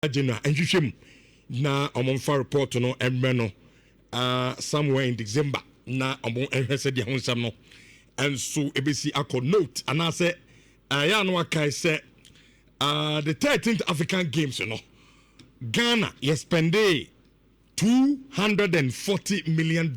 Agena and Shim na omonfa report no emre no somewhere in December na omon ehwese de honsam no enso ebesi akọ note and I say ya no akai say the 13th African Games you know Ghana yes spend $240 million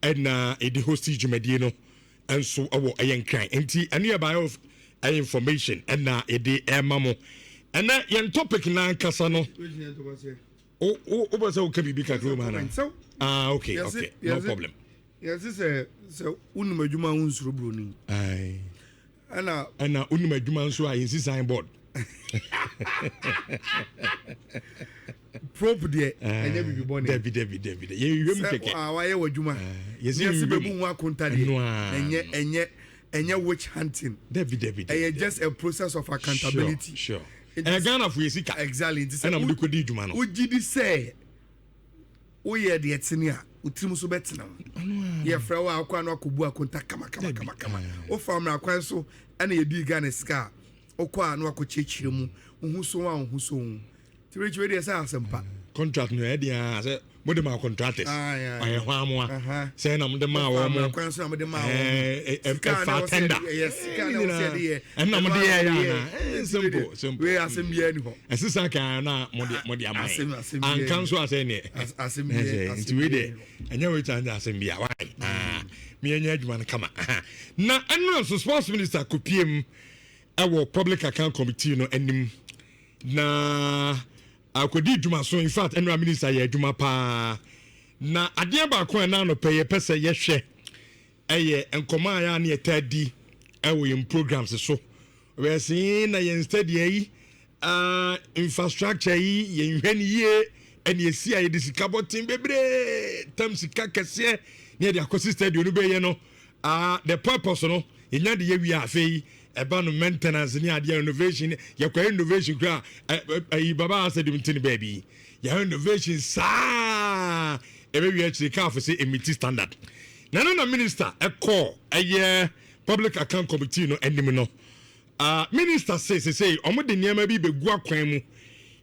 and the hostage jumedie no enso awo ayenkran enti any about information and ede emamo and that your topic na kasa no o say o ka bibi ka kro mana okay no problem yes say unu madwuma unsuro broni ai ana unu madwuma nso a yin signboard prop de anya bibi bone David ye wem keke wa ye wadwuma yes bebu hu akonta de enye witch hunting David just a process of accountability sure. Ghana for yesika exactly and I'm do dwuma no ugidi say wo ye de etene a utirim so betena ye fra wa akwa no akobu akonta kama o famra akwan so ana ye di Ghana sika okwa no akochechire mu uhuso wa uhuso tirichwe de say asempa contract no e dia say modema contractors aye ho amoa say na modema wo mo akwan so na modema wo fa tender yes kana wo say de and na modema ya simple we asembia ni ho asisa kan na mode amai an kan so asem ne asembia we de anya we change asembia why me anya adwuma na kama na eno so sports minister kopiem our public account committee no anim na akodi dwuma so in fact eno minister ye dwuma pa na ade ba ko na no peye pese ye hwe eye enkoma ya na etadi ewo in programs so we see na ye study yi infrastructure yi ye hwani ye ene esi aye disika botin bebre tam sika kese ne de akosi stadium no be ye no the purpose no enya de ye wi afei eba no maintenance ni ade innovation ye kwa innovation kra baba said mtini baby ye innovation sa ebe wi achiri ka for say emiti standard na minister call public account committee no enim no minister say omo de niam bi begu akwan mu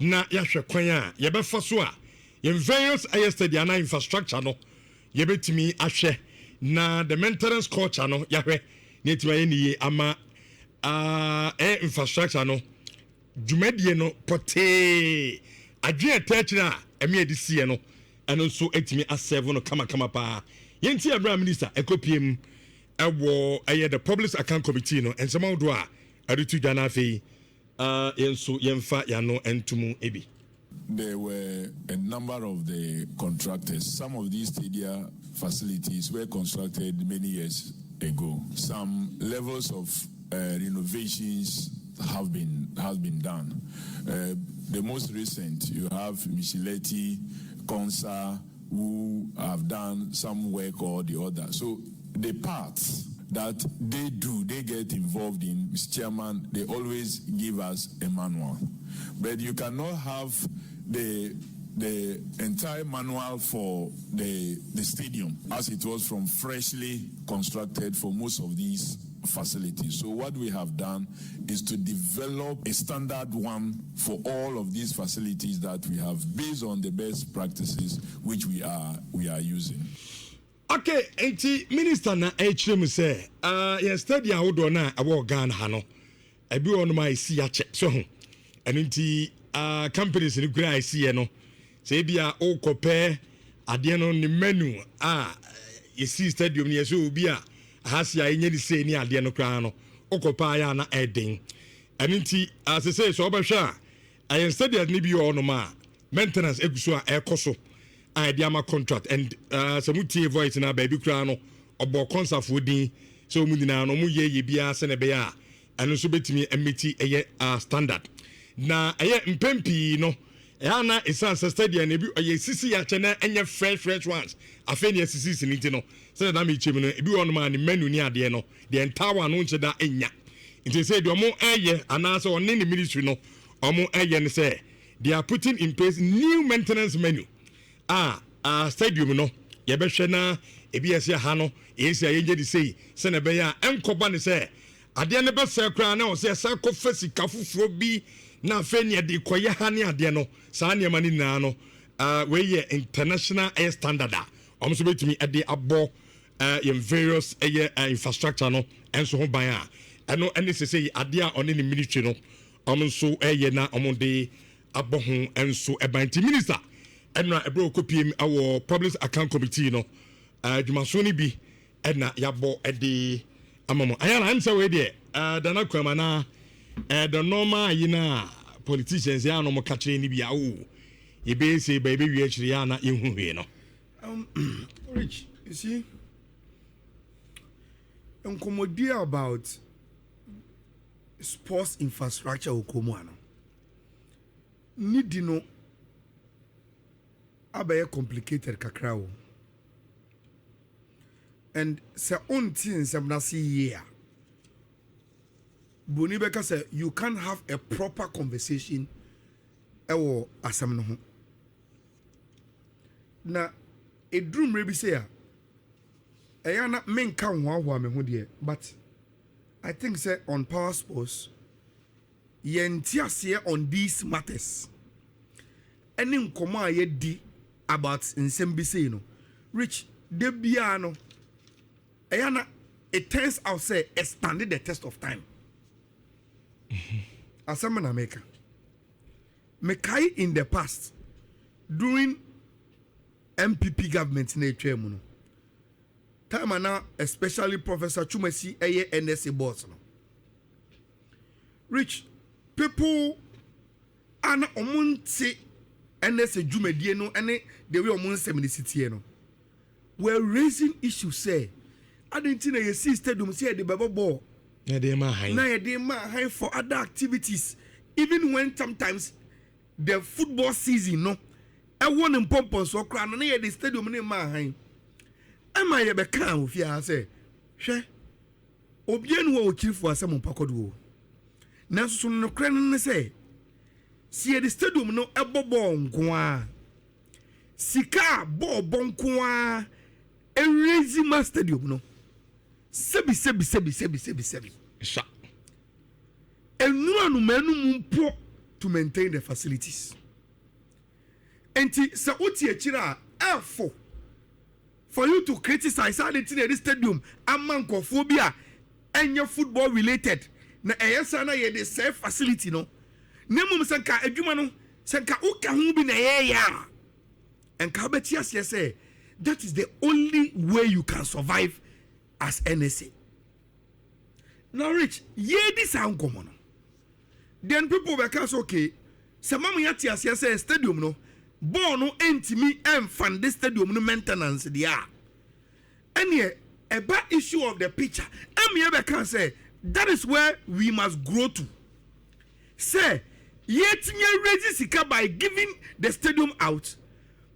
na ya hwe kwan a ye be fa so a ye various yesterday na infrastructure no ye betimi ahwe na the maintenance culture no ya hwe ne tiwa ye ni ama infrastructure no dwumadie no pote adwe atachira eme edisie no eno so etimi a7 no kama pa yenti abra minister ekopiem ewo the public account committee no ensema do a adutu dana afei yenso yemfa ya no entumu ebi. There were a number of the contractors. Some of these stadia facilities were constructed many years ago. Some levels of renovations have been done. The most recent, you have Micheletti, Consa, who have done some work or the other. So the parts that they get involved in, Mr. Chairman, they always give us a manual. But you cannot have the entire manual for the stadium as it was from freshly constructed for most of these facilities. So what we have done is to develop a standard one for all of these facilities that we have based on the best practices which we are using. Okay, enti minister na HM say ye study ahodo na awo Ghana ha no ebi won ma isi ya che so ho enti companies ni gra isi no say bia o kope ade no ni menu yesi stadium ni yeso obi a hasia enye ni say ni ade no kra no o kopa ya na eden enti asese so obehwa ayen stadium ni bi ono ma maintenance eguso a ekoso diama contract and samutie voice na baby kra no obo konsafo din so mu dina no mu ye bia se ne be a eno so betimi emeti standard na mpempi no na isan stadium na bi sisi ya che na enye fresh ones afeni sisi siniti no se na me chemi no ebi won ma ne menu ni ade no the entire one no nche da enya nti say do mo ana so one ni ministry no omo ne say they are putting in place new maintenance menu stadium no ye be hwe na ebi ese ha no esi ayenje di sei se na be ya enkoba ne se ade ne be se kra na o se sa ko fasika fufuro bi na fenya de koye ha ne ade no saa ne ma ni na no we ye international air standard so betumi ade abo in various infrastructure no enso ho ban eno ene sese ade a one ni military no so na de abo ho enso ban ti minister eno ebro kopiem awo public account committee no dwumaso ni bi ena yabo ede amamo Ayala am say we de dana kwama na the normal yina politicians ya no mo kache ni bia o ye be say ba be wi akiri ya na yehu hwe no Rich, you see, nkomodi about sports infrastructure okomuano nidi no abaye complicated kakra o, and se onti nsem na see here Boni Beka said you can't have a proper conversation ewo asem no ho na edrum rebi say na menka ho me ho de, but I think say on Power Sports yentiase on these matters any nkomo a ye di about nsem bi say no Rich de bia no na it turns out say it standed the test of time. Asamana maker. Mekai in the past, during MPP government in the time now, especially Professor Chumesi NSA boss. Rich people are not omunti NSA Jumedie no and the way omun city no. We're raising issues say I didn't think you see stadium say the baba ball. Na dey ma high for other activities, even when sometimes the football season no I want in pompons so cry na the stadium na ma high am I be kan of ya say hwe obian wo okirifo asem mpakodo na so no kra no say see the stadium no ebobo nko a sika bo bonko a raise ma stadium no sebi sha enura no manu mumpo to maintain the facilities enti sa oti akira afo for you to criticize how the stadium amankophobia enya football related na eyesa na ye the safe facility no nemum sanka adwuma no sanka uka hu bi na ye ya enka beti ase say that is the only way you can survive as NSA. Now, Rich, ye this sound common. Then people were cast okay. Some yati as say stadium no, born me and fund this stadium no maintenance there. And yet, a bad issue of the picture. And can say that is where we must grow to. Say, yet ye raise sika by giving the stadium out,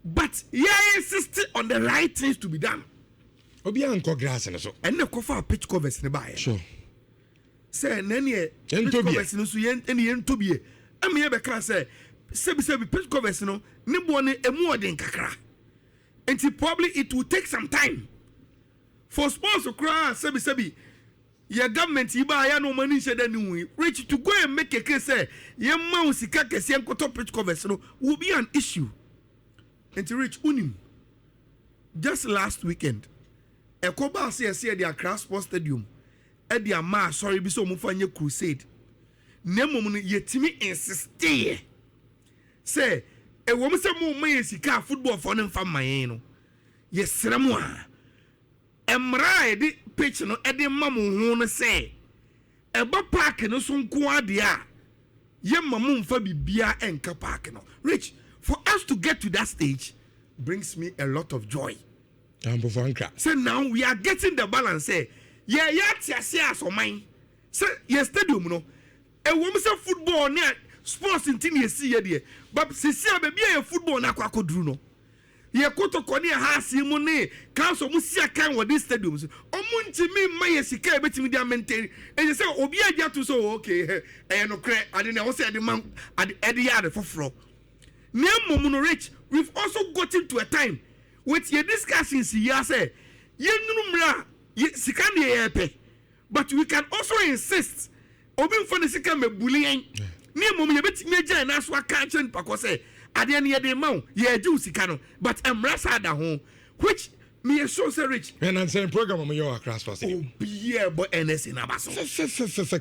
but ye insist on the right things to be done. Obi anko grass and so. And the cover pitch covers in the buy. Sure. Say, Nanny, pitch covers no so yen any yen to be. I mean, can say, sebi pitch covers no, nibone a more than kakra. And probably it will take some time for sports to cry, sebi. Your government, Iba, no money said anyway. Rich to go and make a case, say, your mouse, Kakes, and Koto pitch covers no will be an issue. And to reach Unim just last weekend. Ekoba say their Cross Sports Stadium at their ma sorry be so mufanya crusade nemo no yetimi insist say e wo mse mo man sika football for no fam man no yesrem a emra de pitch no e de mamu ho no say eba park no so nko ade a ye mamu mfa bibia enka park no. Rich, for us to get to that stage brings me a lot of joy. So now we are getting the balance. Say, yeah, as or mine. So, yes, stadium, no. A woman's football near sports in Tini, see, dear. But Cecilia, baby, a football na kwako druno. Ye koto konia has money. Council Musia can with these stadiums. Omunti me, my sika, bet me their maintain. And you say, Obia Jatu, so okay. I no credit. I didn't also say the man at the Eddie for floor. Near Momono Rich, we've also got into a time. What you're discussing, see, say, but we can also insist. Obin for the second bullying ne mom ye betimi agya na so aka chen pako say ade ne ye de ma wo ye agye usika no but emrasa da ho which me so say rich and answer program am your across for say obiye bo NS na baso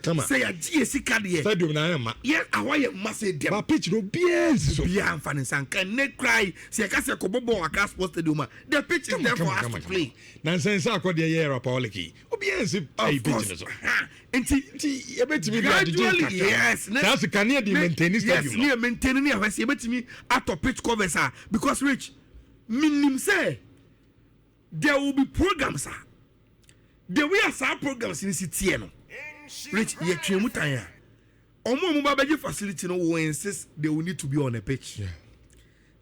come on say agye sika de stadium na ma yes awaye masse dem ba pitch no bias so bia amfani sanka ne cry say ka say ko bobo across sports stadium the pitch is there for us to play na sense akọ de ye rapoliki obias ay pitch no so enti ebetimi gradually yes that's can near the maintenance stadium yes near maintaining near we say ebetimi atop pitch covers because rich minim say there will be programs the way as our programs in city no rich ye twemu tan ya omo mo ba beje facility no will insist they will need to be on a pitch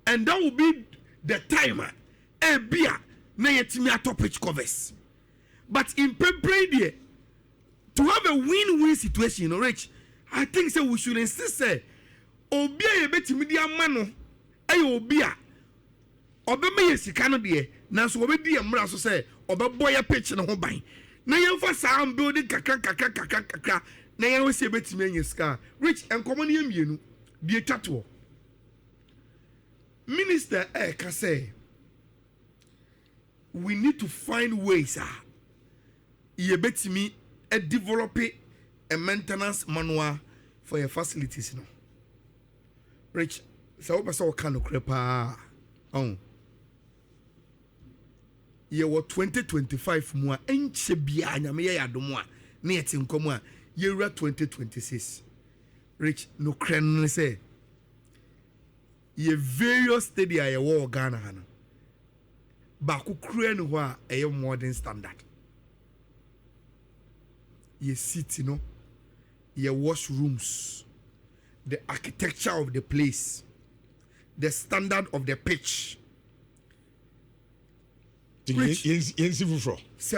and that will be the timer e bia na yetimi atop pitch covers but in preparing to have a win-win situation, you know, Rich, I think so we should insist say obia ye betimi di ama no ayo obia obema ye sika no de na so obedi emra so say obebo ye pitch no ho ban na ye fa sam building kakra na ye we say betimi anya sika Rich enkomo ne yemienu de twato minister ka say we need to find ways ye betimi develop a maintenance manual for your facilities no Rich so we say kan okrepa ye wo 2025 mu a enche bia anyame ye yadomo a na yeti nkomo a ye wura 2026 Rich no kren say ye various stadia ye wo Ghana ha no ba ku kure no ho a ye modern standard ye city no ye washrooms the architecture of the place the standard of the pitch yensi fro se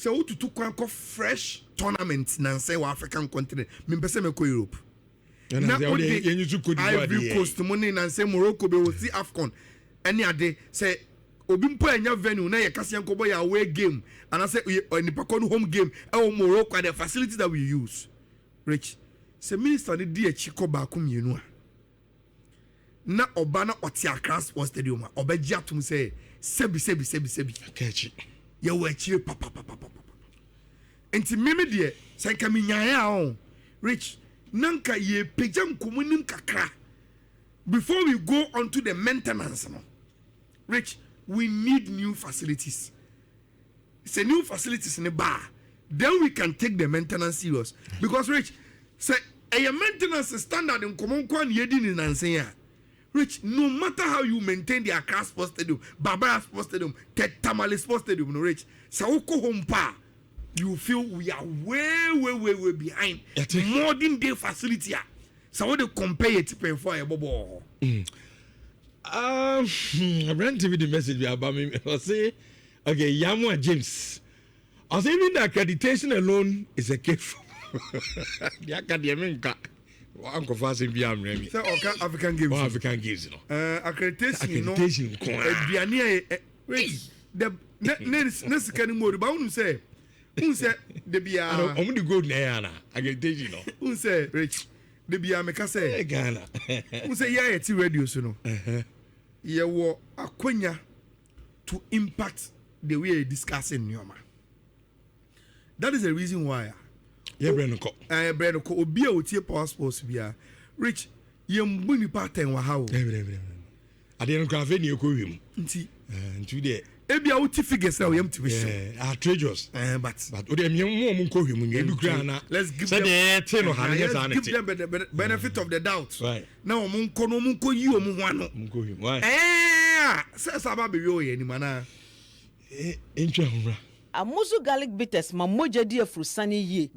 ututu kwan ko fresh tournament na say wa African continent me pese me ko Europe na yenyu ko di Ivory Coast money na say Morocco be wo see AFCON any ade say obi mpo anya venue na ye kase enkobo ya away game and I say nipa ko no home game e Morocco the facilities that we use Rich say minister ni di echi ko ba ko mienu a na oba na oti Accra Sports Stadium oba gi atum say sebi akachi ye wo echi papa enti meme de say ka minyan a Rich nanka ye pejam komunim kakra before we go on to the maintenance no Rich we need new facilities. It's a new facilities in the bar. Then we can take the maintenance serious. Because Rich, say a maintenance standard in common kwan yedin in Nansenya. Rich, no matter how you maintain the Accra Sports Stadium, Barbara Sports Stadium, Tamale Sports Stadium, no Rich, Saoko home pa, you feel we are way behind modern day facility. So what do compare it to for a bobo? I ran to the message about me. I say, okay, Yamwa James. I say, even the accreditation alone is a case. The academic Uncle Fasin Biam Remy. So, African Games. African Games, you know. Accreditation. The next can more about say. Who said the Bia? I'm the good Nayana. Accreditation. Who said, Rich? The Bia make us say, Ghana. Who say, yeah, it's radio, so no. You were a quenya to impact the way you're discussing Nyoma. That is the reason why. Yeah, Brenoko. Brenoko, Obia would take passports via Rich. Yem bunny pattern wa how. I didn't grab any of him. And today, Ebia would figures now, yem to be are treasures. But them young woman call him in Grana. Let's give them the benefit of the doubt. Right now, Munko no Munko, you Munko. Why? Says about you, any manner. Amuzu garlic bitters, my moja dear for sunny ye.